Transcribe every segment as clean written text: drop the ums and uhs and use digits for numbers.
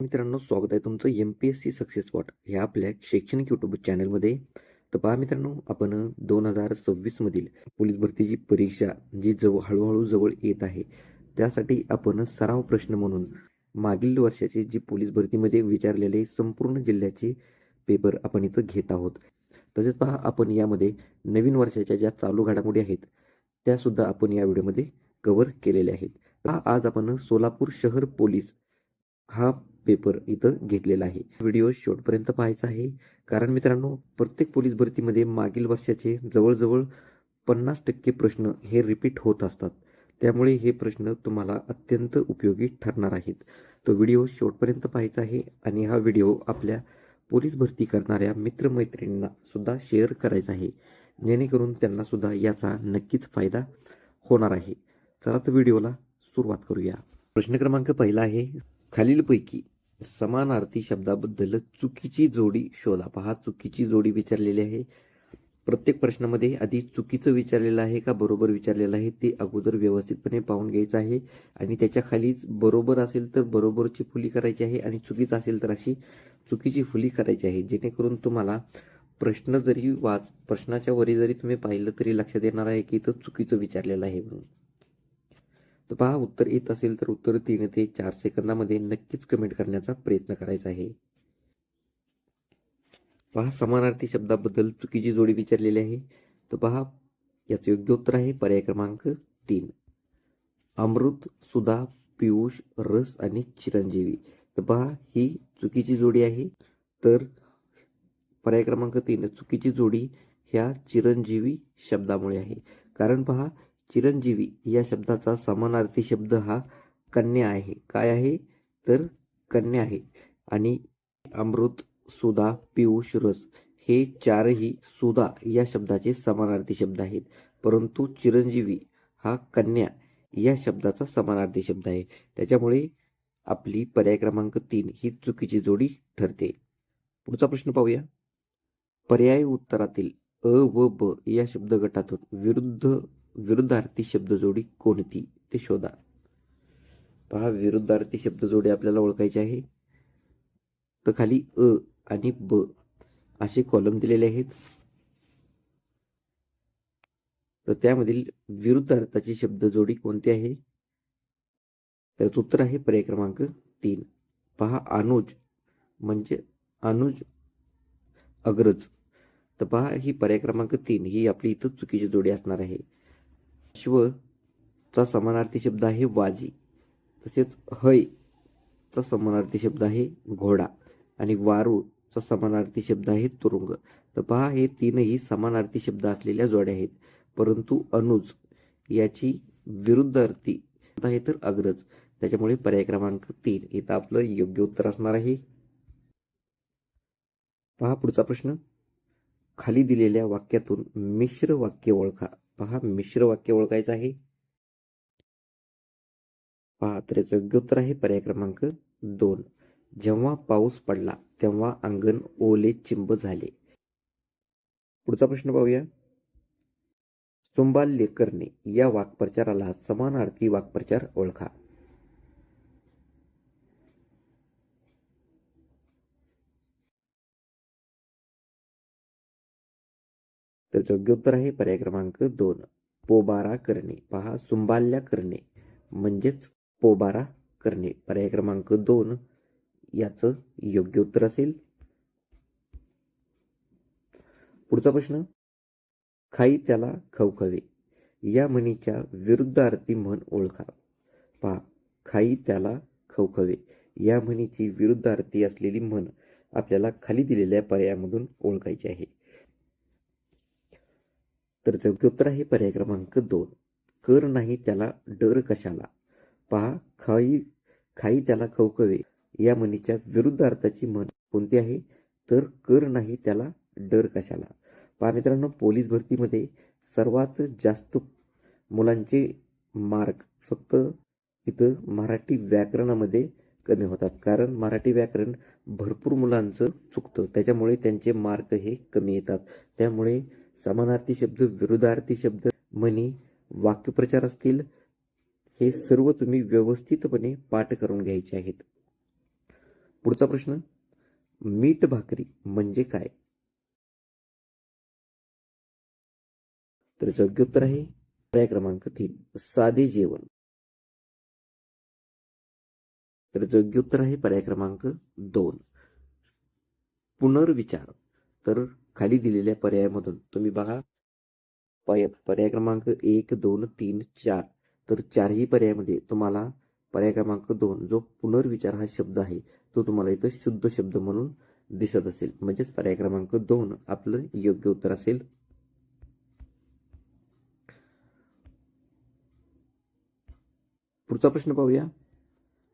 मित्रांनो, स्वागत आहे तुमचं MPSC सक्सेस स्पॉट ह्या आपल्या शैक्षणिक यूट्यूब चॅनलमध्ये. तर पहा मित्रांनो, आपण 2026 मधील पोलीस भरतीची परीक्षा जी हळूहळू जवळ येत आहे, त्यासाठी आपण सराव प्रश्न म्हणून मागील वर्षाचे जी पोलीस भरतीमध्ये विचारलेले संपूर्ण जिल्ह्याचे पेपर आपण इथं घेत आहोत. तसेच पहा, आपण यामध्ये नवीन वर्षाच्या ज्या चालू घडामोडी आहेत त्यासुद्धा आपण या व्हिडिओमध्ये कव्हर केलेल्या आहेत. आज आपण सोलापूर शहर पोलीस हा पेपर इथं घेतलेला आहे. व्हिडिओ शेवटपर्यंत पाहायचा आहे, कारण मित्रांनो, प्रत्येक पोलीस भरतीमध्ये मागील वर्षाचे जवळजवळ 50% प्रश्न हे रिपीट होत असतात. त्यामुळे हे प्रश्न तुम्हाला अत्यंत उपयोगी ठरणार आहेत. तो व्हिडिओ शेवटपर्यंत पाहायचा आहे आणि हा व्हिडिओ आपल्या पोलीस भरती करणाऱ्या मित्रमैत्रिणींना सुद्धा शेअर करायचा आहे, जेणेकरून त्यांना सुद्धा याचा नक्कीच फायदा होणार आहे. चला तर व्हिडिओला सुरुवात करूया. प्रश्न क्रमांक पहिला आहे, खालीलपैकी समानार्थी शब्दाबद्दल चुकीची जोडी शोधा. पहा, चुकीची जोडी विचारलेली आहे. प्रत्येक प्रश्नामध्ये आधी चुकीचं विचारलेलं आहे का बरोबर विचारलेलं आहे ते अगोदर व्यवस्थितपणे पाहून घ्यायचं आहे आणि त्याच्या खालीच बरोबर असेल तर बरोबरची फुली करायची आहे आणि चुकीचं असेल तर अशी चुकीची फुली करायची आहे, जेणेकरून तुम्हाला प्रश्नाच्या वरी जरी तुम्ही पाहिलं तरी लक्षात येणार आहे की इथं चुकीचं विचारलेलं आहे म्हणून. तर पहा, उत्तर येत असेल तर उत्तर 3 ते 4 सेकंदामध्ये नक्कीच कमेंट करण्याचा प्रयत्न करायचा आहे. पहा, समानार्थी शब्दाबद्दल चुकीची जोडी विचारलेली आहे. तर पहा, याचं योग्य उत्तर आहे पर्याय क्रमांक 3, अमृत, सुधा, पियुष, रस आणि चिरंजीवी. तर पहा, ही चुकीची जोडी आहे. तर पर्याय क्रमांक 3 चुकीची जोडी ह्या चिरंजीवी शब्दामुळे आहे. कारण पहा, चिरंजीवी या शब्दाचा समानार्थी शब्द हा कन्या आहे. काय आहे तर कन्या आहे. आणि अमृत, सुधा, पियुष, रस हे चारही सुधा या शब्दाचे समानार्थी शब्द आहेत, परंतु चिरंजीवी हा कन्या या शब्दाचा समानार्थी शब्द आहे. त्याच्यामुळे आपली पर्याय क्रमांक 3 ही चुकीची जोडी ठरते. पुढचा प्रश्न पाहूया. पर्याय उत्तरातील अ व ब या शब्द गटातून विरुद्धार्थी शब्दजोडी कोणती ते शोधा. पहा, विरुद्धार्थी शब्दजोडी आपल्याला ओळखायची आहे. तर खाली अ आणि ब असे कॉलम दिलेले आहेत. तर त्यामधील विरुद्धार्थाची शब्दजोडी कोणती आहे? त्याचं उत्तर आहे पर्याय क्रमांक 3. पहा, अनुज म्हणजे अनुज अग्रज. तर पहा, ही पर्याय क्रमांक 3 ही आपली इथं चुकीची जोडी असणार आहे. चा समानार्थी शब्द आहे वाजी. तसेच हय चा समानार्थी शब्द आहे घोडा आणि वारू चा समानार्थी शब्द आहे तुरुंग. तर पहा, हे तीनही समानार्थी शब्द असलेल्या जोड्या आहेत, परंतु अनुज याची विरुद्धार्थी आहे तर अग्रज. त्याच्यामुळे पर्याय क्रमांक 3 इथं आपलं योग्य उत्तर असणार आहे. पहा, पुढचा प्रश्न, खाली दिलेल्या वाक्यातून मिश्र वाक्य ओळखा. पहा, मिश्र वाक्य ओळखायचं आहे. पहा, तर याचं योग्य उत्तर आहे पर्याय क्रमांक 2. जेव्हा पाऊस पडला तेव्हा अंगण ओले चिंब झाले. पुढचा प्रश्न पाहूया. सुंबाल्य करणे या वाक्प्रचाराला समानार्थी वाक्प्रचार ओळखा. तर योग्य उत्तर आहे पर्याय क्रमांक 2, पोबारा करणे. पहा, सुंबाल्या करणे म्हणजेच पोबारा करणे. पर्याय क्रमांक 2 याचं योग्य उत्तर असेल. पुढचा प्रश्न, खाई त्याला खवखवे या म्हणीच्या विरुद्धार्थी म्हण ओळखा. पहा, खाई त्याला खवखवे या म्हणीची विरुद्धार्थी असलेली म्हण आपल्याला खाली दिलेल्या पर्यायामधून ओळखायची आहे. तर योग्य उत्तर आहे पर्याय क्रमांक 2, कर नाही त्याला डर कशाला. पहा, खाई त्याला खवखवे या म्हणीच्या विरुद्धार्थाची म्हण कोणती आहे तर कर नाही त्याला डर कशाला. पहा मित्रांनो, पोलीस भरतीमध्ये सर्वात जास्त मुलांचे मार्क फक्त इथं मराठी व्याकरणामध्ये कमी होतात, कारण मराठी व्याकरण भरपूर मुलांचं चुकतं, त्याच्यामुळे त्यांचे मार्क हे कमी येतात. त्यामुळे समानार्थी शब्द, विरुद्धार्थी शब्द, म्हणी, वाक्यप्रचार असतील, हे सर्व तुम्ही व्यवस्थितपणे पाठ करून घ्यायचे आहेत. पुढचा प्रश्न, मीठ भाकरी म्हणजे काय? तर याचं योग्य उत्तर आहे पर्याय क्रमांक 3 साधे जेवण. तर याचं योग्य उत्तर आहे पर्याय क्रमांक 2 पुनर्विचार. तर खाली दिलेल्या पर्यायामधून तुम्ही बघा, पर्याय क्रमांक 1, 2, 3, 4. तर चारही पर्यायामध्ये तुम्हाला पर्याय क्रमांक 2 जो पुनर्विचार हा शब्द आहे तो तुम्हाला इथं शुद्ध शब्द म्हणून दिसत असेल. म्हणजेच पर्याय क्रमांक 2 आपलं योग्य उत्तर असेल. पुढचा प्रश्न पाहूया.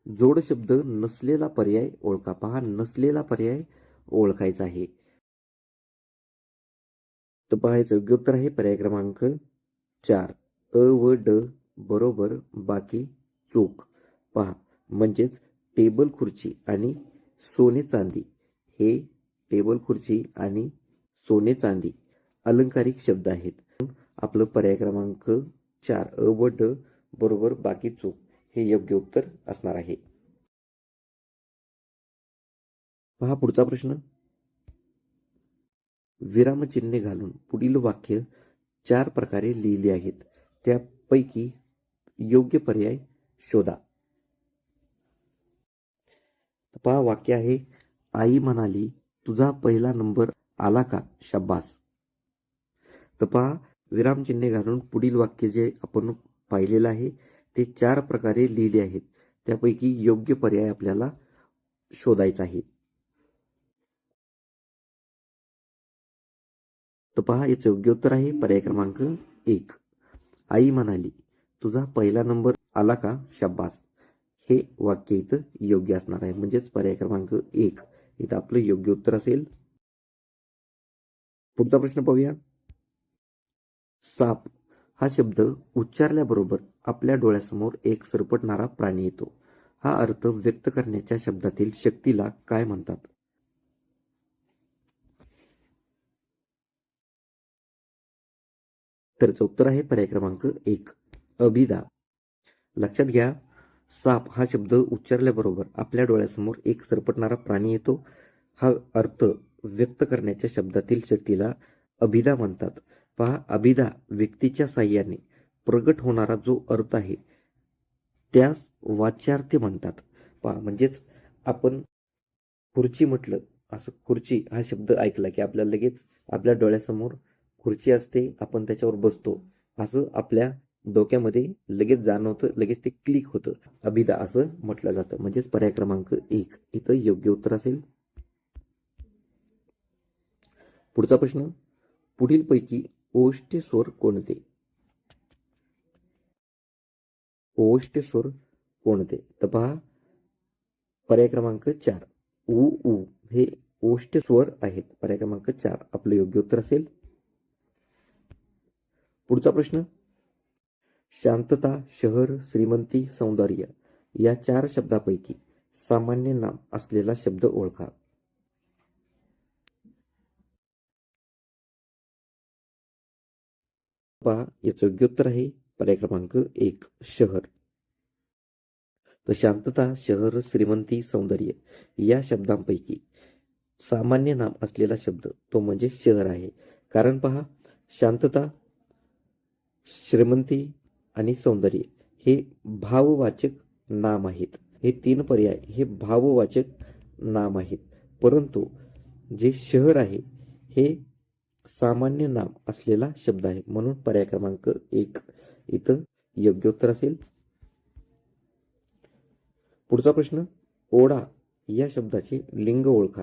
जोड शब्द नसलेला पर्याय ओळखा. पहा, नसलेला पर्याय ओळखायचा आहे. तर पहायचं योग्य उत्तर आहे पर्याय क्रमांक 4 अ व ड बरोबर बाकी चूक. पहा, म्हणजेच टेबल खुर्ची आणि सोने चांदी हे टेबल खुर्ची आणि सोने चांदी अलंकारिक शब्द आहेत. आपलं पर्याय क्रमांक 4 अ व ड बरोबर बाकी चूक हे योग्य उत्तर असणार आहे. पहा पुढचा प्रश्न, विरामचिन्हे घालून पुढील वाक्य 4 प्रकारे लिहिले आहेत. त्यापैकी योग्य पर्याय शोधा. पहा, वाक्य आहे, आई म्हणाली तुझा पहिला नंबर आला का शाब्बास. तर पहा, विरामचिन्हे घालून पुढील वाक्य जे आपण पाहिलेलं आहे ते 4 प्रकारे लिहिले आहेत. त्यापैकी योग्य पर्याय आपल्याला शोधायचा आहे. तर पहा, याचं योग्य उत्तर आहे पर्याय क्रमांक 1 आई म्हणाली तुझा पहिला नंबर आला का शाब्बास. हे वाक्य इथं योग्य असणार आहे. म्हणजेच पर्याय क्रमांक 1 इथं आपलं योग्य उत्तर असेल. पुढचा प्रश्न पाहूया. साप हा शब्द उच्चारल्याबरोबर आपल्या डोळ्यासमोर एक सरपटणारा प्राणी येतो. हा अर्थ व्यक्त करण्याच्या शब्दातील शक्तीला काय म्हणतात? तर उत्तर आहे पर्याय क्रमांक 1 अभिदा. लक्षात घ्या, साप हा शब्द उच्चारल्याबरोबर आपल्या डोळ्यासमोर एक सरपटणारा प्राणी येतो. हा अर्थ व्यक्त करण्याच्या शब्दातील शक्तीला अभिदा म्हणतात. पहा, अभिदा व्यक्तीच्या साह्याने प्रगट होणारा जो अर्थ आहे त्यास वाच्यार्थ म्हणतात. पहा, म्हणजेच आपण खुर्ची म्हटलं, असं खुर्ची हा शब्द ऐकला की आपल्याला लगेच आपल्या डोळ्यासमोर खुर्ची असते, आपण त्याच्यावर बसतो असं आपल्या डोक्यामध्ये लगेच जाणवतं, लगेच ते क्लिक होतं. अभिदा असं म्हटलं जातं. म्हणजेच पर्याय क्रमांक 1 इथं योग्य उत्तर असेल. पुढचा प्रश्न, पुढीलपैकी ओष्ठ स्वर कोणते? ओष्ठ स्वर कोणते? तर पहा, पर्याय क्रमांक 4 उ उ हे ओष्ठ स्वर आहेत. पर्याय क्रमांक 4 आपलं योग्य उत्तर असेल. पुढचा प्रश्न, शांतता, शहर, श्रीमंती, सौंदर्य या 4 शब्दापैकी सामान्य नाम असलेला शब्द ओळखा. पहा, याचं योग्य उत्तर आहे पर्याय क्रमांक 1 शहर. तर शांतता, शहर, श्रीमंती, सौंदर्य या शब्दांपैकी सामान्य नाम असलेला शब्द तो म्हणजे शहर आहे. कारण पहा, शांतता, श्रीमंती आणि सौंदर्य हे भाववाचक नाम आहेत. हे 3 पर्याय हे भाववाचक नाम आहेत. परंतु जे शहर आहे हे सामान्य नाम असलेला शब्द आहे. म्हणून पर्याय क्रमांक 1 इथं योग्य उत्तर असेल. पुढचा प्रश्न, ओढा या शब्दाचे लिंग ओळखा.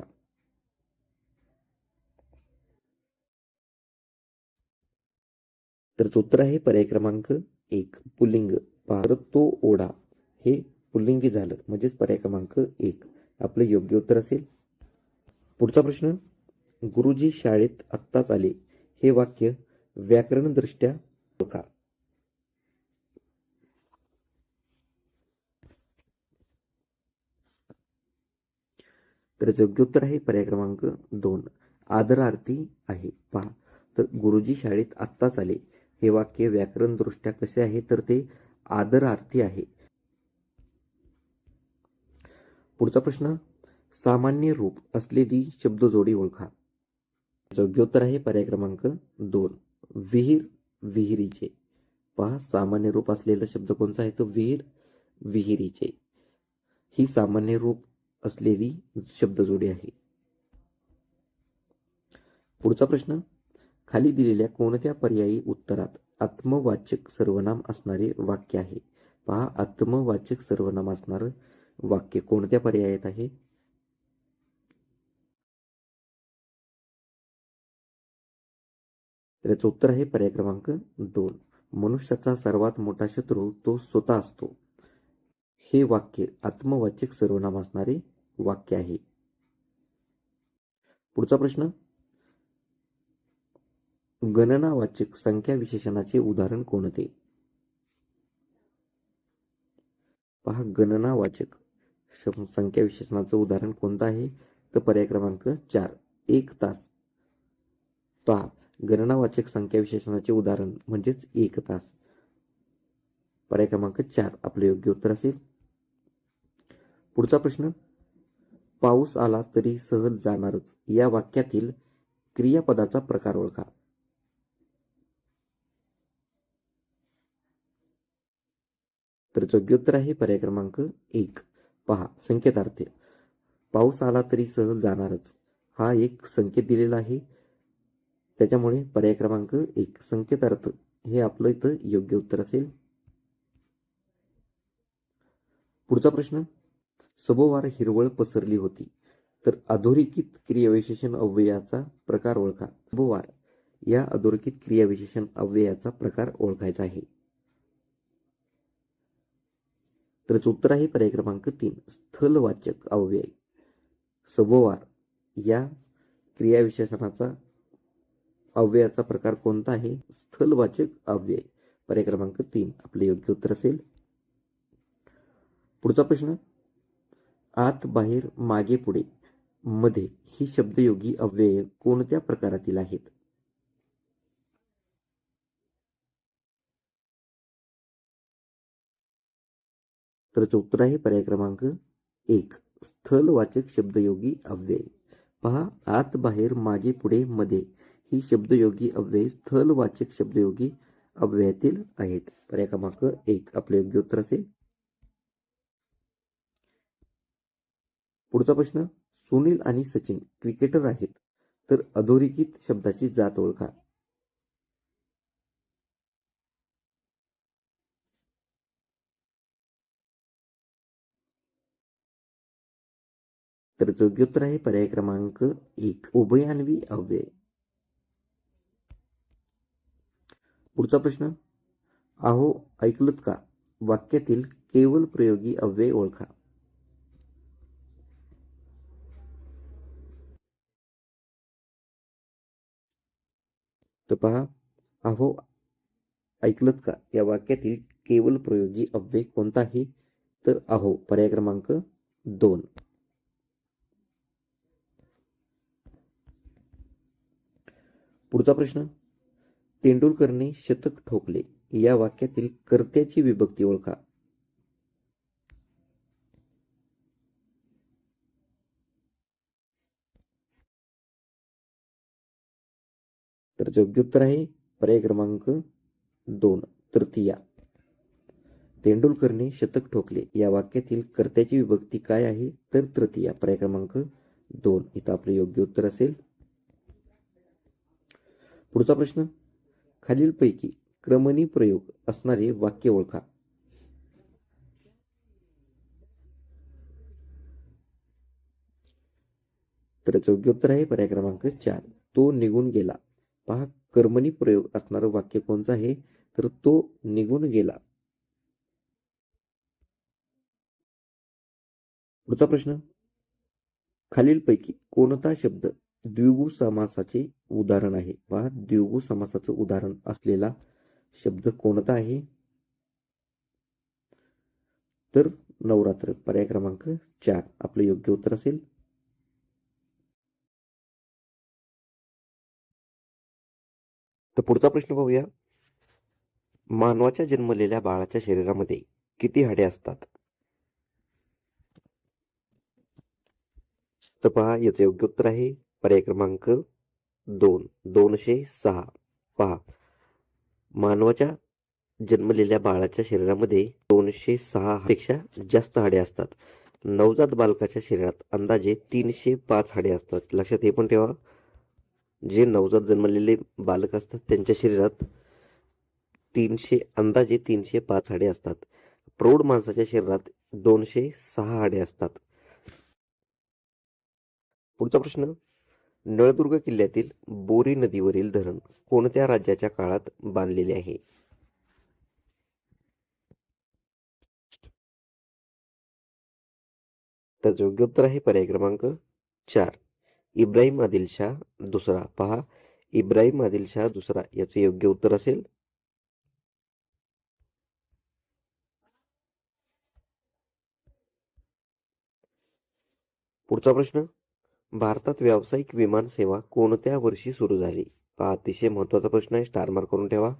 तर उत्तर आहे पर्याय क्रमांक 1 पुल्लिंग. भारत तो ओढा हे पुल्लिंगी झालं. म्हणजेच पर्याय क्रमांक 1 आपलं योग्य उत्तर असेल. पुढचा प्रश्न, गुरुजी शाळेत आत्ताच आले हे वाक्य व्याकरणदृष्ट्या ओळखा. तर योग्य उत्तर आहे पर्याय क्रमांक 2 आदरार्थी आहे. पहा, तर गुरुजी शाळेत आत्ताच आले हे वाक्य व्याकरणदृष्ट्या कसे आहे तर ते आदरार्थी आहे. पुढचा प्रश्न, सामान्य रूप असलेली शब्दजोडी ओळखा. योग्य उत्तर आहे पर्याय क्रमांक 2, विहीर, विहिरीचे. पहा, सामान्य रूप असलेला शब्द कोणता आहे? तो विहीर, विहिरीचे. ही सामान्य रूप असलेली शब्दजोडी आहे. पुढचा प्रश्न, खाली दिलेल्या कोणत्या पर्यायी उत्तरात आत्मवाचक सर्वनाम असणारे वाक्य आहे? पहा, आत्मवाचक सर्वनाम असणारं वाक्य कोणत्या पर्यायात आहे? त्याचं उत्तर आहे पर्याय क्रमांक 2, मनुष्याचा सर्वात मोठा शत्रू तो स्वतः असतो. हे वाक्य आत्मवाचक सर्वनाम असणारे वाक्य आहे. पुढचा प्रश्न, गणनावाचक संख्या विशेषणाचे उदाहरण कोणते? पहा, गणनावाचक संख्या विशेषणाचं उदाहरण कोणतं आहे? तर पर्याय क्रमांक 4, 1 तास. पहा, गणनावाचक संख्या विशेषणाचे उदाहरण म्हणजेच 1 तास. पर्याय क्रमांक 4 आपलं योग्य उत्तर असेल. पुढचा प्रश्न, पाऊस आला तरी सहज जाणारच या वाक्यातील क्रियापदाचा प्रकार ओळखा. तर योग्य उत्तर आहे पर्याय क्रमांक 1. पहा, संकेतार्थ. पाऊस आला तरी सहज जाणारच हा एक संकेत दिलेला आहे, त्याच्यामुळे पर्याय क्रमांक 1 संकेतार्थ हे आपलं इथं योग्य उत्तर असेल. पुढचा प्रश्न, सभोवार हिरवळ पसरली होती तर अधोरेखित क्रियाविशेषण अव्ययाचा प्रकार ओळखा. सभोवार या अधोरेखित क्रियाविशेषण अव्ययाचा प्रकार ओळखायचा आहे. तर उत्तर आहे पर्याय क्रमांक 3, स्थलवाचक अव्यय. सभोवार या क्रियाविशेषणाचा अव्ययाचा प्रकार कोणता आहे? स्थलवाचक अव्यय. पर्याय क्रमांक 3 आपले योग्य उत्तर असेल. पुढचा प्रश्न, आत, बाहेर, मागे, पुढे मध्ये ही शब्दयोगी अव्यय कोणत्या प्रकारातील आहेत? तर उत्तर आहे पर्याय क्रमांक 1, स्थलवाचक शब्दयोगी अव्यय. पहा, आत, बाहेर, मागे, पुढे, मध्ये ही शब्दयोगी अव्यय स्थलवाचक शब्दयोगी अव्ययातील आहेत. पर्याय क्रमांक 1 आपले योग्य उत्तर असेल. पुढचा प्रश्न, सुनील आणि सचिन क्रिकेटर आहेत तर अधोरेखित शब्दाची जात ओळखा. तर योग्य उत्तर आहे पर्याय क्रमांक 1, उभयान्वी अव्यय. पुढचा प्रश्न, अहो ऐकलत का वाक्यातील केवल प्रयोगी अव्यय ओळखा. तर पहा, अहो ऐकलत का या वाक्यातील केवल प्रयोगी अव्यय कोणता आहे? तर अहो. पर्याय क्रमांक 2. पुढचा प्रश्न, तेंडुलकरने शतक ठोकले या वाक्यातील कर्त्याची विभक्ती ओळखा. तर योग्य उत्तर आहे पर्याय क्रमांक 2, तृतीया. तेंडुलकरने शतक ठोकले या वाक्यातील कर्त्याची विभक्ती काय आहे? तर तृतीया. पर्याय क्रमांक 2 इथं आपले योग्य उत्तर असेल. पुढचा प्रश्न, खालीलपैकी क्रमणी प्रयोग असणारे वाक्य ओळखा. तर योग्य उत्तर आहे पर्याय क्रमांक 4, तो निघून गेला. पहा, कर्मणी प्रयोग असणारं वाक्य कोणतं आहे? तर तो निघून गेला. पुढचा प्रश्न, खालीलपैकी कोणता शब्द द्विगु समासाचे उदाहरण आहे? पहा, द्विगु समासाचं उदाहरण असलेला शब्द कोणता आहे? तर नवरात्र. पर्याय क्रमांक 4 आपलं योग्य उत्तर असेल. तर पुढचा प्रश्न पाहूया, मानवाच्या जन्मलेल्या बाळाच्या शरीरामध्ये किती हाडे असतात? तर पहा याचं योग्य उत्तर आहे पर्याय क्रमांक 2, 206. पहा मानवाच्या जन्मलेल्या बाळाच्या शरीरामध्ये 206 पेक्षा जास्त हाडे असतात. नवजात बालकाच्या शरीरात अंदाजे 305 हाडे असतात. लक्षात हे पण ठेवा, जे नवजात जन्मलेले बालक असतात त्यांच्या शरीरात अंदाजे 305 हाडे असतात. प्रौढ माणसाच्या शरीरात 206 हाडे असतात. पुढचा प्रश्न, नळदुर्ग किल्ल्यातील बोरी नदीवरील धरण कोणत्या राज्याच्या काळात बांधलेले आहे? तर योग्य उत्तर आहे पर्याय क्रमांक 4, इब्राहिम आदिलशाह दुसरा. पहा इब्राहिम आदिलशाह दुसरा याचे योग्य उत्तर असेल पुढचा प्रश्न, भारतात व्यावसायिक विमान सेवा कोणत्या वर्षी सुरू झाली? पहा अतिशय महत्वाचा प्रश्न आहे, स्टार मार्क करून ठेवा.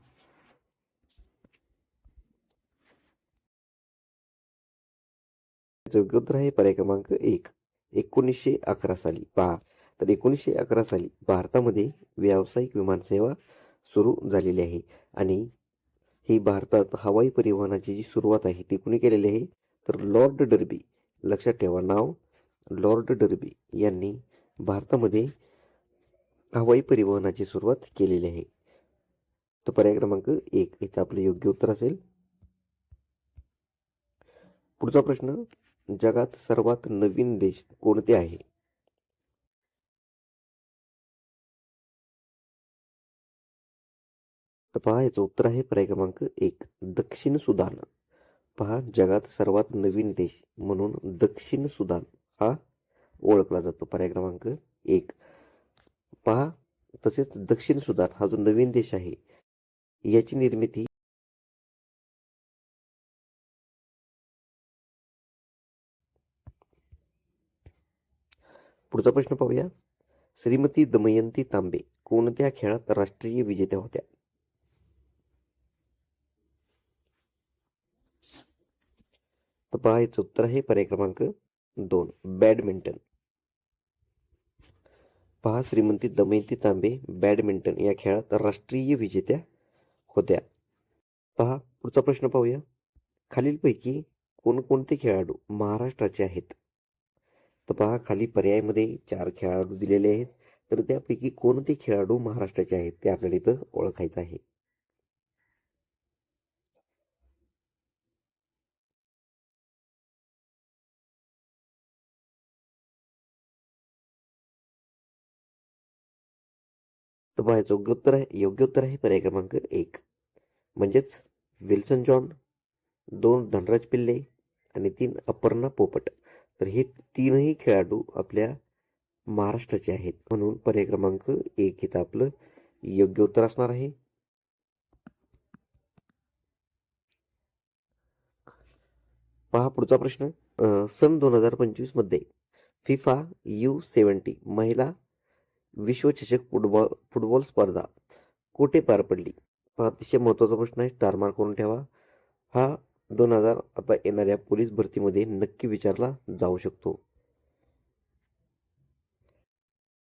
योग्य उत्तर आहे पर्याय क्रमांक 1, 1911 साली. पहा तर 1911 साली भारतामध्ये व्यावसायिक विमान सेवा सुरू झालेली आहे आणि ही भारतात हवाई परिवहनाची जी सुरुवात आहे ती कुणी केलेली आहे? तर लॉर्ड डर्बी. लक्षात ठेवा नाव, लॉर्ड डर्बी यांनी भारतामध्ये हवाई परिवहनाची सुरुवात केलेली आहे. तर पर्याय क्रमांक 1 इथं आपले योग्य उत्तर असेल. पुढचा प्रश्न, जगात सर्वात नवीन देश कोणते आहे? तर पहा याचं उत्तर आहे पर्याय क्रमांक 1, दक्षिण सुदान. पहा जगात सर्वात नवीन देश म्हणून दक्षिण सुदान हा ओळखला जातो. पर्याय क्रमांक 1. पहा तसेच दक्षिण सुदान हा जो नवीन देश आहे याची निर्मिती पुढचा प्रश्न पाहूया, श्रीमती दमयंती तांबे कोणत्या खेळात राष्ट्रीय विजेत्या होत्या? तर पहा याचं उत्तर आहे पर्याय क्रमांक 2, बॅडमिंटन. पहा श्रीमती दमयंती तांबे बॅडमिंटन या खेळात राष्ट्रीय विजेत्या होत्या. पहा पुढचा प्रश्न पाहूया, खालीलपैकी कोणकोणते खेळाडू महाराष्ट्राचे आहेत? तर पहा खाली पर्यायामध्ये 4 खेळाडू दिलेले आहेत, तर त्यापैकी कोणते खेळाडू महाराष्ट्राचे आहेत ते आपल्याला इथं ओळखायचं आहे. तर पहा याचं योग्य उत्तर आहे पर्याय क्रमांक 1, म्हणजेच विल्सन जॉन, 2 धनराज पिल्ले आणि 3 अपर्णा पोपट. तर हे तीनही खेळाडू आपल्या महाराष्ट्राचे आहेत, म्हणून पर्याय क्रमांक 1 इथं आपलं योग्य उत्तर असणार आहे. पहा पुढचा प्रश्न, सन 2025 मध्ये फिफा U70 महिला विश्वचषक फुटबॉल स्पर्धा कुठे पार पडली? हा अतिशय महत्वाचा प्रश्न आहे, स्टार मार्क करून ठेवा. हा 2000 आता येणाऱ्या पोलीस भरतीमध्ये नक्की विचारला जाऊ शकतो.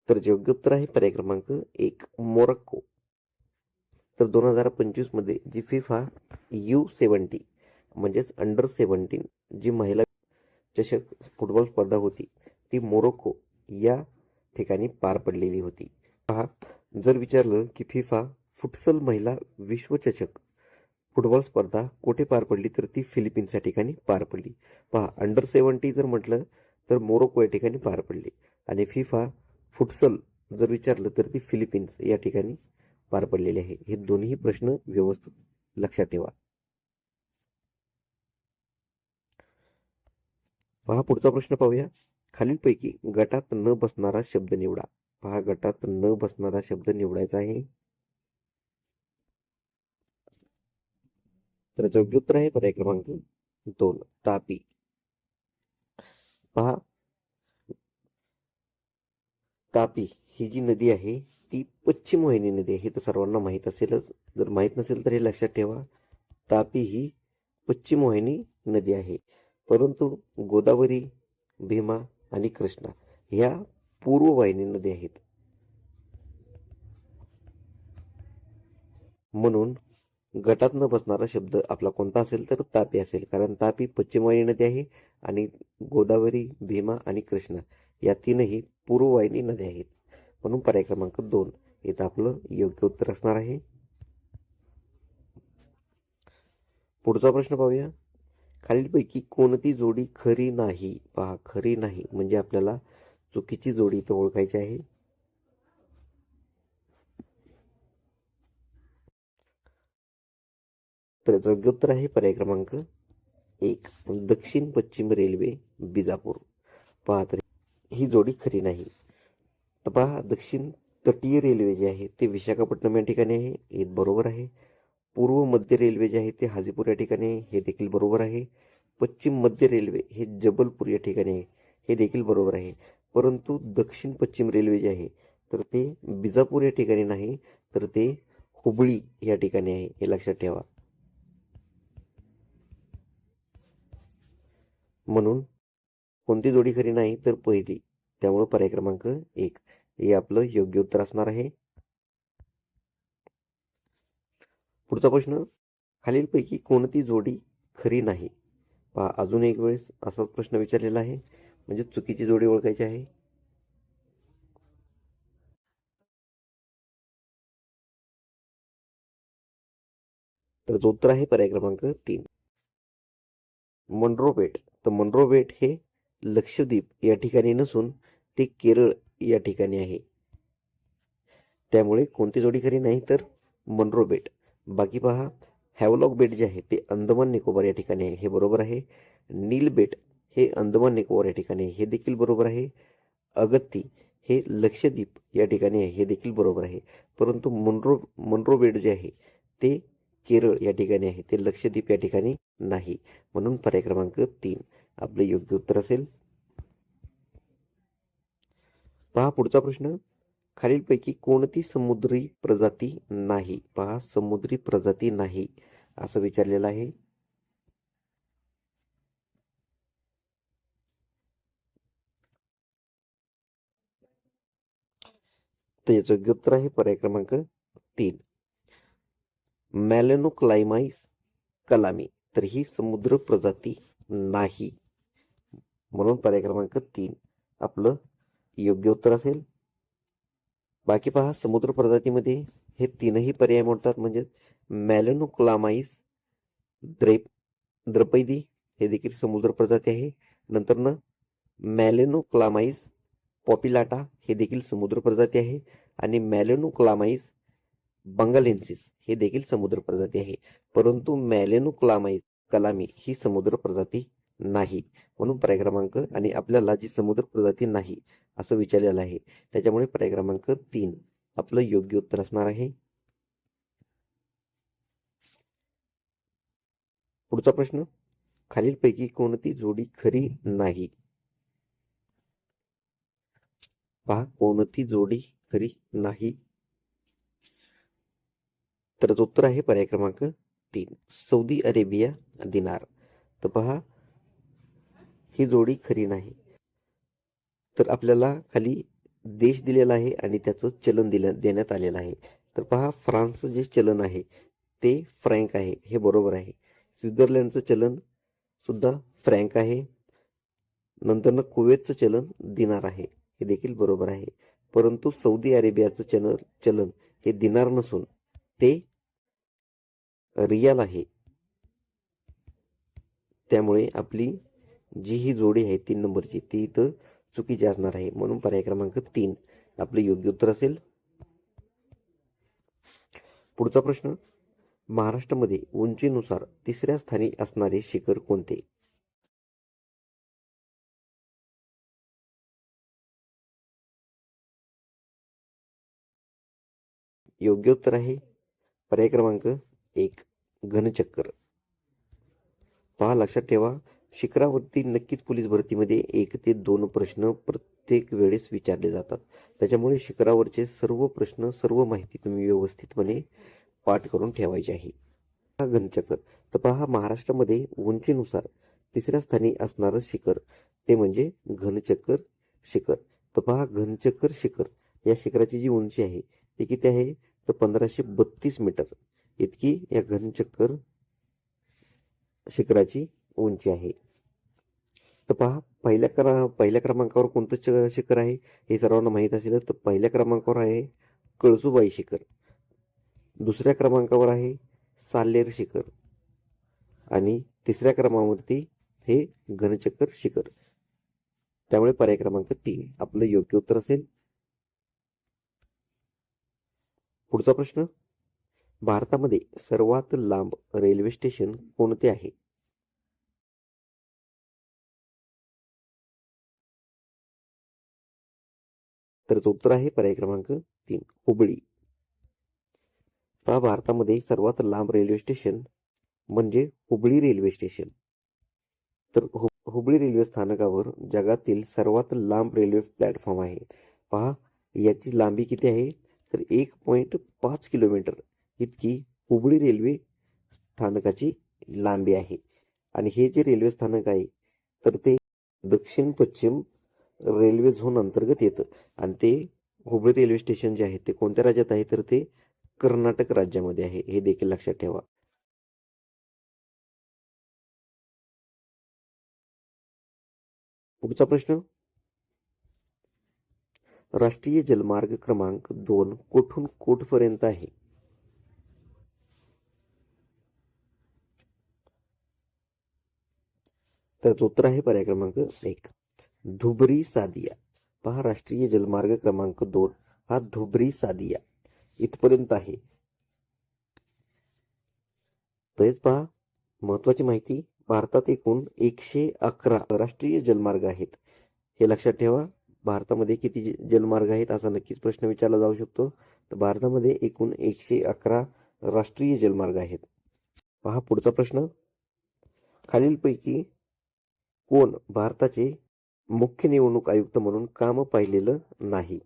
तर योग्य उत्तर आहे पर्याय क्रमांक 1, मोरक्को. तर 2025 मध्ये जी फिफा U70 म्हणजेच अंडर 17 जी महिला चषक फुटबॉल स्पर्धा होती ती मोरोक्को या ठिकाणी पार पडलेली होती. पहा जर विचारलं की फिफा फुटसल महिला विश्वचषक फुटबॉल स्पर्धा कुठे पार पडली तर ती फिलिपिन्स या ठिकाणी पार पडली. पहा अंडर 70 जर म्हटलं तर मोरोक्को या ठिकाणी पार पडली आणि फिफा फुटसल जर विचारलं तर ती फिलिपिन्स या ठिकाणी पार पडलेली आहे. हे दोन्ही प्रश्न व्यवस्थित लक्षात ठेवा. पहा पुढचा प्रश्न पाहूया, खालीलपैकी गटात न बसणारा शब्द निवडा. पहा गटात न बसणारा शब्द निवडायचा आहे. तर योग्य उत्तर आहे पर्याय क्रमांक 2, तापी. पहा तापी ही जी नदी आहे ती पश्चिम वाहिनी नदी आहे, तर सर्वांना माहीत असेलच. जर माहीत नसेल तर हे लक्षात ठेवा, तापी ही पश्चिम वाहिनी नदी आहे. परंतु गोदावरी, भीमा आणि कृष्णा ह्या पूर्ववाहिनी नद्या आहेत. म्हणून गटात न बसणारा शब्द आपला कोणता असेल तर तापी असेल, कारण तापी पश्चिमवाहिनी नदी आहे आणि गोदावरी, भीमा आणि कृष्णा या तीनही पूर्ववाहिनी नद्या आहेत. म्हणून पर्याय क्रमांक 2 इथं आपलं योग्य उत्तर असणार आहे. पुढचा प्रश्न पाहूया. खालीलपैकी कोणती जोडी खरी नाही? पहा, खरी नाही म्हणजे आपल्याला चुकीची जोडी इथं ओळखायची आहे. तर योग्य उत्तर आहे पर्याय क्रमांक 1 दक्षिण पश्चिम रेल्वे बिजापूर. पहा, तर ही जोडी खरी नाही. तर पहा, दक्षिण तटीय रेल्वे जे आहे ते विशाखापट्टणम या ठिकाणी आहे, हे बरोबर आहे. पूर्व मध्य रेल्वे जे आहे ते हाजीपूर या ठिकाणी आहे, हे देखील बरोबर आहे. पश्चिम मध्य रेल्वे हे जबलपूर या ठिकाणी आहे, हे देखील बरोबर आहे. परंतु दक्षिण पश्चिम रेल्वे जे आहे तर ते बिजापूर या ठिकाणी नाही, तर ते हुबळी या ठिकाणी आहे, हे लक्षात ठेवा. म्हणून कोणती जोडी खरी नाही तर पहिली, त्यामुळे पर्याय क्रमांक 1 हे आपलं योग्य उत्तर असणार आहे. पुढचा प्रश्न, खालीलपैकी कोणती जोडी खरी नाही? पहा, अजून एक वेळेस असाच प्रश्न विचारलेला आहे, म्हणजे चुकीची जोडी ओळखायची आहे. तर उत्तर आहे पर्याय क्रमांक 3 मनरो बेट. तर मनरो बेट हे लक्षद्वीप या ठिकाणी नसून ते केरळ या ठिकाणी आहे. त्यामुळे कोणती जोडी खरी नाही तर मनरो बेट. बाकी पहा, हॅवलॉक बेट जे आहे ते अंदमान निकोबार या ठिकाणी आहे, हे बरोबर आहे. नील बेट हे अंदमान निकोबार या ठिकाणी आहे, हे देखील बरोबर आहे. अगत्ती हे लक्षद्वीप या ठिकाणी आहे, हे देखील बरोबर आहे. परंतु मनरो बेट जे आहे ते केरळ या ठिकाणी आहे, ते लक्षद्वीप या ठिकाणी नाही. म्हणून पर्याय क्रमांक 3 आपले योग्य उत्तर असेल. पहा, पुढचा प्रश्न, खालीलपैकी कोणती समुद्री प्रजाती नाही? पहा, समुद्री प्रजाती नाही असं विचारलेलं आहे. तर याचं योग्य उत्तर आहे पर्याय क्रमांक 3 मॅलेनोक्लायमाईस कलामी. तर ही समुद्र प्रजाती नाही. म्हणून पर्याय क्रमांक 3 आपलं योग्य उत्तर असेल. बाकी पहा, समुद्र प्रजातीमध्ये हे तीनही पर्याय मोडतात, म्हणजे मॅलेनोक्लामाईस द्रपैदी हे देखील समुद्र प्रजाती आहे. नंतर न मॅलेनोक्लामाईस पॉपिलाटा हे देखील समुद्र प्रजाती आहे. आणि मॅलेनोक्लामाईस बंगालेन्सिस हे देखील समुद्र प्रजाती आहे. परंतु मॅलेनोक्लामाईस कलामी ही समुद्र प्रजाती नाही. म्हणून पर्याय क्रमांक, आणि आपल्याला जी समुद्र प्रजाती नाही असं विचारलेलं आहे, त्याच्यामुळे पर्याय क्रमांक 3 आपलं योग्य उत्तर असणार आहे. पुढचा प्रश्न, खालीलपैकी कोणती जोडी खरी नाही? पहा, कोणती जोडी खरी नाही? तर उत्तर आहे पर्याय क्रमांक 3 सौदी अरेबिया दिनार. तर पहा, ही जोडी खरी नाही. तर आपल्याला खाली देश दिलेला आहे आणि त्याचं चलन देण्यात आलेलं आहे. तर पहा, फ्रान्सचं जे चलन आहे ते फ्रँक आहे, हे बरोबर आहे. स्वित्झर्लंडचं चलन सुद्धा फ्रँक आहे. नंतर कुवेतचं चलन दिनार आहे, हे देखील बरोबर आहे. परंतु सौदी अरेबियाचं चलन हे दिनार नसून ते रियाल आहे. त्यामुळे आपली जी ही जोडी आहे 3 नंबरची ती इथं चुकीची असणार आहे. म्हणून पर्याय क्रमांक 3 आपलं योग्य उत्तर असेल. पुढचा प्रश्न, महाराष्ट्रामध्ये उंचीनुसार 3ऱ्या स्थानी असणारे शिखर कोणते? योग्य उत्तर आहे पर्याय क्रमांक 1 घनचक्कर. पहा, लक्षात ठेवा, शिखरावरती नक्कीच पोलीस भरतीमध्ये 1 ते 2 प्रश्न प्रत्येक वेळेस विचारले जातात. त्याच्यामुळे शिखरावरचे सर्व प्रश्न, सर्व माहिती तुम्ही व्यवस्थितपणे पाठ करून ठेवायची आहे. घनचक्कर. तर पहा, महाराष्ट्रामध्ये उंचीनुसार 3ऱ्या स्थानी असणारं शिखर ते म्हणजे घनचक्कर शिखर. तर पहा घनचक्कर शिखर या शिखराची जी उंची आहे ती किती आहे, तर 1532 मीटर इतकी या घनचक्कर शिखराची उंची आहे. तर पहा पहिल्या क्रमांकावर कोणतं शिखर आहे हे सर्वांना माहीत असेल. तर पहिल्या क्रमांकावर आहे कळसुबाई शिखर, दुसऱ्या क्रमांकावर आहे साल्हेर शिखर आणि तिसऱ्या क्रमांकावरती हे घनचक्कर शिखर. त्यामुळे पर्याय क्रमांक 3 आपलं योग्य उत्तर असेल. पुढचा प्रश्न, भारतामध्ये सर्वात लांब रेल्वे स्टेशन कोणते आहे? तर उत्तर आहे पर्याय क्रमांक 3 हुबळी. पहा भारतामध्ये सर्वात लांब रेल्वे स्टेशन म्हणजे हुबळी रेल्वे स्टेशन. तर हुबळी रेल्वे स्थानकावर जगातील सर्वात लांब रेल्वे प्लॅटफॉर्म आहे. पहा याची लांबी किती आहे, तर 1.5 किलोमीटर इतकी हुबळी रेल्वे स्थानकाची लांबी आहे. आणि हे जे रेल्वे स्थानक आहे तर ते दक्षिण पश्चिम रेल्वे झोन अंतर्गत येतं आणि ते हुबळी रेल्वे स्टेशन जे आहे ते कोणत्या राज्यात आहे, तर ते कर्नाटक राज्यामध्ये आहे. हे देखील लक्षात ठेवा. पुढचा प्रश्न, राष्ट्रीय जलमार्ग क्रमांक 2 कोठून कोठपर्यंत आहे? तर उत्तर आहे पर्याय क्रमांक 1 धुबरी सादिया. पहा राष्ट्रीय जलमार्ग क्रमांक 2 हा धुबरी सादिया इथपर्यंत आहे. तसेच पहा महत्वाची माहिती, भारतात एकूण 111 राष्ट्रीय जलमार्ग आहेत. हे लक्षात ठेवा. भारतामध्ये किती जलमार्ग आहेत असा नक्कीच प्रश्न विचारला जाऊ शकतो. तर भारतामध्ये एकूण 111 राष्ट्रीय जलमार्ग आहेत. पहा पुढचा प्रश्न, खालीलपैकी कोण भारताचे मुख्य निवडणूक आयुक्त म्हणून काम पाहिलेलं नाही?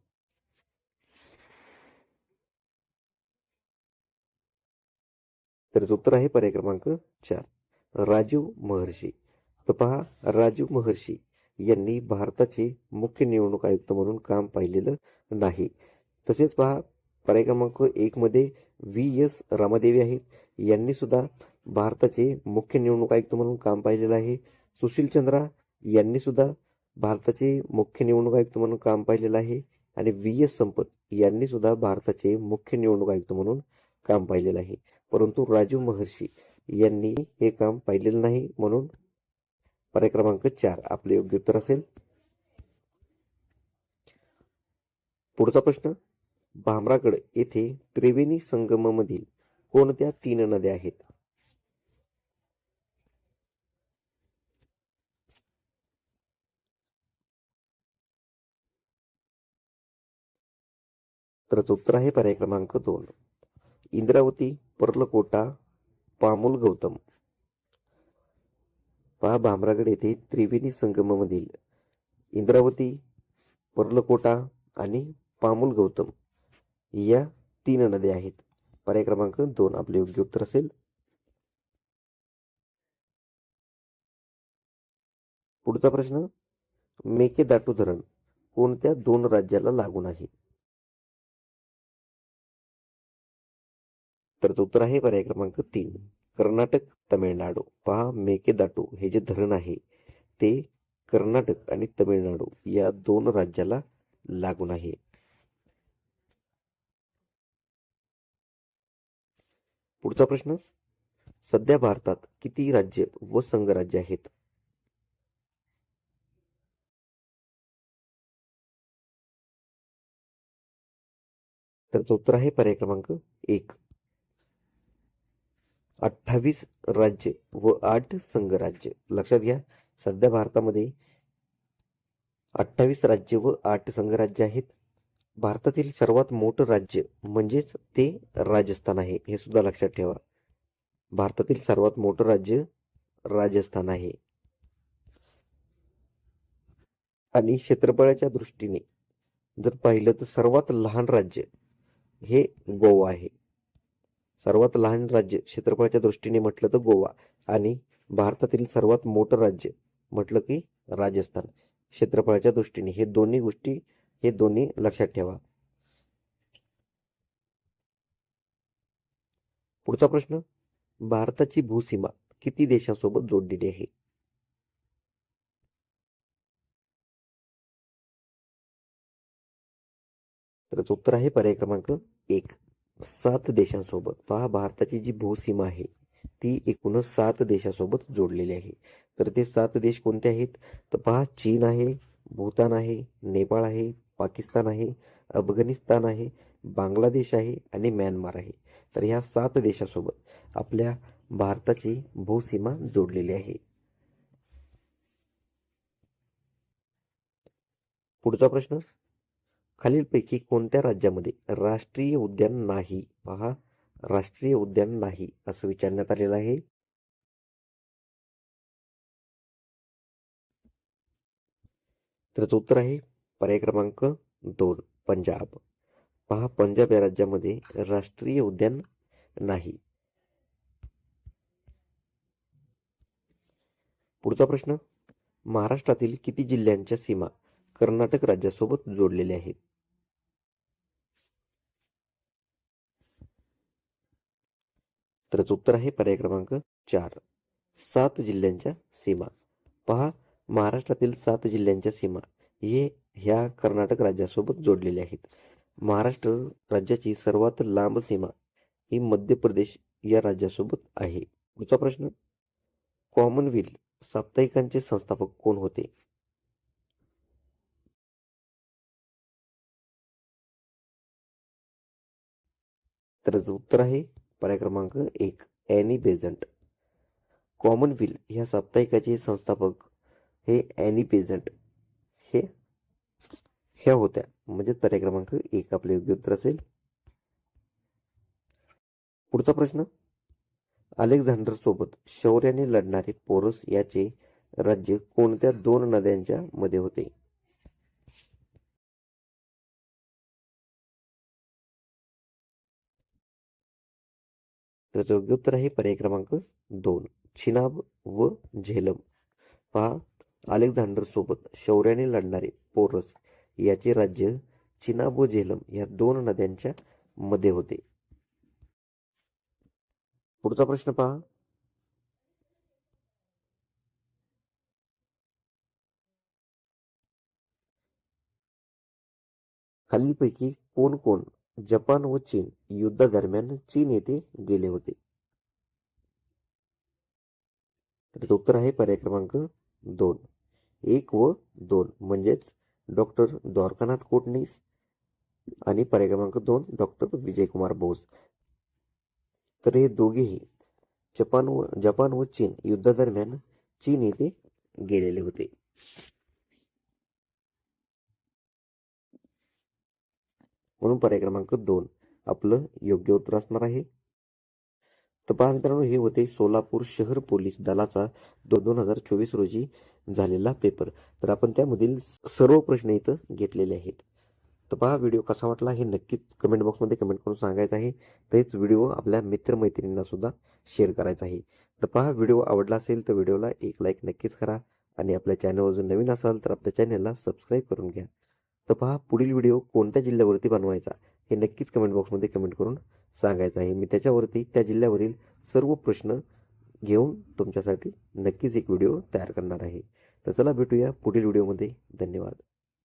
तर उत्तर आहे पर्याय क्रमांक 4 राजीव महर्षी. तर पहा राजीव महर्षी यांनी भारताचे मुख्य निवडणूक आयुक्त म्हणून काम पाहिलेलं नाही. तसेच पहा पर्याय क्रमांक 1 मध्ये V.S. रामादेवी आहेत. यांनी सुद्धा भारताचे मुख्य निवडणूक आयुक्त म्हणून काम पाहिलेलं आहे. सुशील चंद्रा यांनी सुद्धा भारताचे मुख्य निवडणूक आयुक्त म्हणून काम पाहिलेलं आहे. आणि V.S. संपत यांनी सुद्धा भारताचे मुख्य निवडणूक आयुक्त म्हणून काम पाहिलेलं आहे. परंतु राजीव महर्षी यांनी हे काम पाहिलेलं नाही, म्हणून पर्याय क्रमांक 4 आपले योग्य उत्तर असेल. पुढचा प्रश्न, भामरागड येथे त्रिवेणी संगममधील कोणत्या 3 नद्या आहेत? तर उत्तर आहे पर्याय क्रमांक 2 इंद्रावती, पर्लकोटा, पामुल गौतम. पहा भामरागड येथे त्रिवेणी संगममधील इंद्रावती, पर्लकोटा आणि पामुल गौतम या 3 नद्या आहेत. पर्याय क्रमांक 2 आपले योग्य उत्तर असेल. पुढचा प्रश्न, मेकेदाटू धरण कोणत्या 2 राज्याला लागून आहे? तर उत्तर आहे पर्याय क्रमांक 3 कर्नाटक, तमिळनाडू. पहा मेकेदाटू हे जे धरण आहे ते कर्नाटक आणि तमिळनाडू या 2 राज्याला लागून आहे. पुढचा प्रश्न, सध्या भारतात किती राज्य व संघराज्य आहेत? तर उत्तर आहे पर्याय क्रमांक 1 28 राज्य व 8 संघराज्य. लक्षात घ्या, सध्या भारतामध्ये 28 राज्य व 8 संघराज्य आहेत. भारतातील सर्वात मोठं राज्य म्हणजेच ते राजस्थान आहे, हे सुद्धा लक्षात ठेवा. भारतातील सर्वात मोठं राज्य राजस्थान आहे. आणि क्षेत्रफळाच्या दृष्टीने जर पाहिलं तर सर्वात लहान राज्य हे गोवा आहे. सर्वात लहान राज्य क्षेत्रफळाच्या दृष्टीने म्हटलं तर गोवा, आणि भारतातील सर्वात मोठं राज्य म्हटलं की राजस्थान क्षेत्रफळाच्या दृष्टीने. हे दोन्ही गोष्टी हे दोन्ही लक्षात ठेवा. पुढचा प्रश्न, भारताची भूसीमा किती देशांसोबत जोडलेली आहे? तर याचं उत्तर आहे पर्याय क्रमांक 1, 7 देशांसोबत. पहा, भारताची जी भूसीमा आहे ती एकूण 7 देशांसोबत जोडलेली आहे. तर ते 7 देश कोणते आहेत? तर पहा, चीन आहे, भूतान आहे, नेपाळ आहे, पाकिस्तान आहे, अफगाणिस्तान आहे, बांगलादेश आहे आणि म्यानमार आहे. तर ह्या 7 देशांसोबत आपल्या भारताची भूसीमा जोडलेली आहे. पुढचा प्रश्न, खालीलपैकी कोणत्या राज्यामध्ये राष्ट्रीय उद्यान नाही? पहा, राष्ट्रीय उद्यान नाही असं विचारण्यात आलेलं आहे. तर याचं उत्तर आहे पर्याय क्रमांक 2, पंजाब. पहा, पंजाब या राज्यामध्ये राष्ट्रीय उद्यान नाही. पुढचा प्रश्न, महाराष्ट्रातील किती जिल्ह्यांच्या सीमा कर्नाटक राज्यासोबत जोडलेल्या आहेत? तर याचं उत्तर आहे पर्याय क्रमांक 4, 7 जिल्ह्यांच्या सीमा. पहा, महाराष्ट्रातील 7 जिल्ह्यांच्या सीमा ह्या कर्नाटक राज्यासोबत जोडलेल्या आहेत. महाराष्ट्र राज्याची सर्वात लांब सीमा ही मध्य प्रदेश या राज्यासोबत आहे. पुढचा प्रश्न, कॉमनवेल्थ साप्ताहिकांचे संस्थापक कोण होते? तर याचं उत्तर आहे पर्याय क्रमांक 1, ॲनी बेझंट. कॉमनवेल्थ ह्या साप्ताहिकाचे संस्थापक हे ॲनी बेझंट हे ह्या होत्या. म्हणजे पर्याय क्रमांक 1 आपले योग्य उत्तर असेल. पुढचा प्रश्न, अलेक्झांडर सोबत शौर्याने लढणारे पोरस याचे राज्य कोणत्या 2 नद्यांच्या मध्ये होते? त्याचं योग्य उत्तर आहे पर्याय क्रमांक 2, चिनाब व झेलम. पहा, अलेक्झांडर सोबत शौर्याने लढणारे पोरस याचे राज्य चिनाब व झेलम या 2 नद्यांच्या मध्ये होते. पुढचा प्रश्न पहा, खालीलपैकी कोण कोण जपान व चीन युद्धादरम्यान चीन येथे गेले होते? तर उत्तर आहे पर्याय क्रमांक 2, 1 व 2 म्हणजेच डॉक्टर द्वारकानाथ कोटणीस आणि पर्याय क्रमांक 2 डॉक्टर विजयकुमार बोस. तर हे दोघेही जपान व चीन युद्धादरम्यान चीन येथे गेलेले होते. म्हणून पर्याय क्रमांक 2 आपलं योग्य उत्तर असणार आहे. तर पहा मित्रांनो, हे होते सोलापूर शहर पोलीस दलाचा 2024 रोजी झालेला पेपर. तर आपण त्यामधील सर्व प्रश्न इथं घेतलेले आहेत. तर पहा, व्हिडिओ कसा वाटला हे नक्कीच कमेंट बॉक्समध्ये कमेंट करून सांगायचं आहे. तसेच व्हिडिओ आपल्या मित्रमैत्रिणींना सुद्धा शेअर करायचा आहे. तर पहा, व्हिडिओ आवडला असेल तर व्हिडिओला एक लाईक नक्कीच करा आणि आपल्या चॅनलवर जर नवीन असाल तर आपल्या चॅनलला सबस्क्राईब करून घ्या. तर पहा, पुढील व्हिडिओ कोणत्या जिल्ह्यावरती बनवायचा हे नक्कीच कमेंट बॉक्समध्ये कमेंट करून सांगायचं आहे. मी त्याच्यावरती त्या जिल्ह्यावरील सर्व प्रश्न घेऊन तुमच्यासाठी नक्कीच एक व्हिडिओ तयार करणार आहे. तर चला भेटूया पुढील व्हिडिओमध्ये. धन्यवाद.